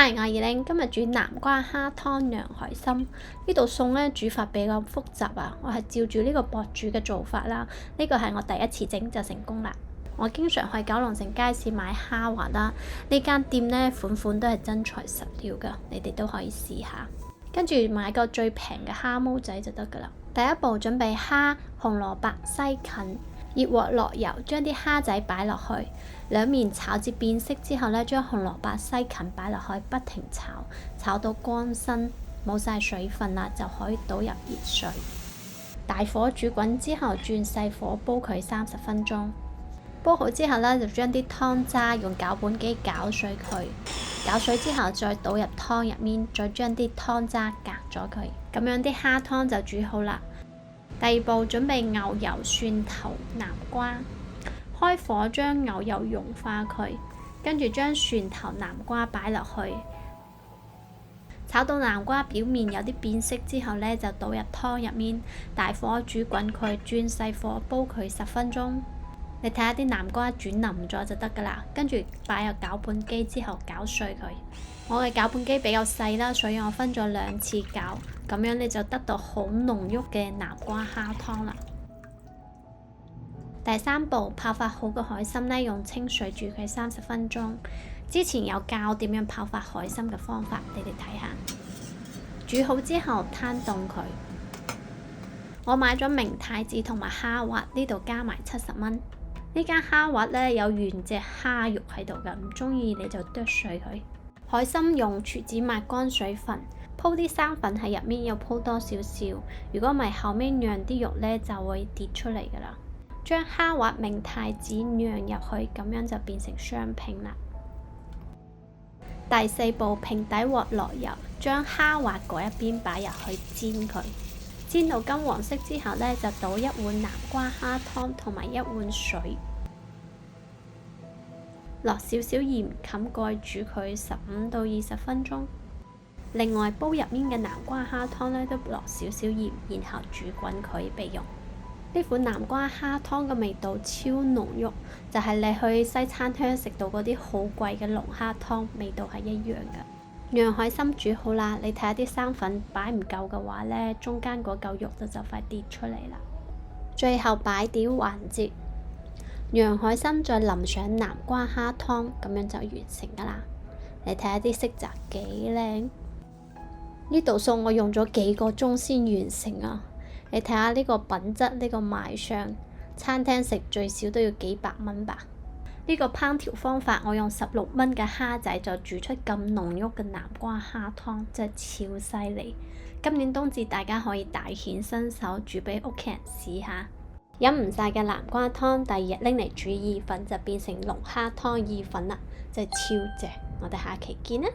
Hi，我係二玲，今日煮南瓜蝦湯釀海參。呢道餸咧煮法比較複雜啊，我係照住呢個博主嘅做法啦。呢個係我第一次整就成功啦。我經常去九龍城街市買蝦滑啦，呢間店咧款款都係真材實料㗎，你哋都可以試下。跟住買個最平嘅蝦毛仔就得㗎啦。第一步準備蝦、紅蘿蔔、西芹。熱鑊落油，將啲蝦仔擺落去，兩面炒至變色之後呢，將紅蘿蔔、西芹擺落去，不停炒，炒到乾身冇晒水分啦，就可以倒入熱水。大火煮滾之後，轉細火煲佢30分鐘。煲好之後呢，就將啲湯渣用攪拌機攪碎佢，攪碎之後再倒入湯入面，再將啲湯渣隔咗佢，咁樣啲蝦湯就煮好啦。第二步準備牛油、蒜頭、南瓜，開火將牛油溶化佢，跟住將蒜頭、南瓜擺落去，炒到南瓜表面有啲變色之後呢，就倒入湯入面，大火煮滾佢，轉細火煲佢10分鐘。你睇下啲南瓜轉腍咗就得㗎啦，跟住擺入攪拌機之後攪碎佢。我嘅攪拌機比較細啦，所以我分咗2次攪，咁樣你就得到好濃郁嘅南瓜蝦湯啦。第3步，泡發好嘅海參呢，用清水煮佢30分鐘。之前有教點樣泡發海參嘅方法，你哋睇下。煮好之後攤凍佢。我買咗明太子同埋蝦滑，呢度加埋70蚊。呢間蝦滑呢，有原隻蝦肉喺度㗎，唔中意你就剁碎佢。海參用廚子抹乾水分，鋪啲生粉喺入面，又鋪多少少。如果唔係後面釀啲肉呢，就會跌出嚟㗎啦。將蝦滑、明太子釀入去，咁樣就變成雙拼啦。第4步，平底鑊落油，將蝦滑嗰一邊擺入去煎佢。煎到金黃色之後呢，就倒1碗南瓜蝦湯同埋1碗水，落少少鹽，冚蓋煮佢15到20分鐘。另外煲入面嘅南瓜蝦湯呢，都落少少鹽，然後煮滾佢備用。呢款南瓜蝦湯嘅味道超濃郁，就係你去西餐廳食到嗰啲好貴嘅龍蝦湯，味道係一樣㗎。釀海參煮好啦，你睇下啲生粉擺唔夠嘅話呢，中間嗰嚿肉就快跌出嚟啦。最後擺碟環節，釀海參再淋上南瓜蝦湯，咁樣就完成㗎啦。你睇下啲色澤幾靚，呢道餸我用咗幾個鐘先完成啊！你睇下呢個品質，呢個賣相，餐廳食最少都要幾百蚊吧。呢個烹調方法，我用16蚊嘅蝦仔就煮出咁濃郁嘅南瓜蝦湯，真係超犀利。今年冬至大家可以大顯身手，煮俾屋企人試下。飲唔晒嘅南瓜湯，第2日拎嚟煮意粉就變成龍蝦湯意粉啦，真係超正。我哋下期見啦！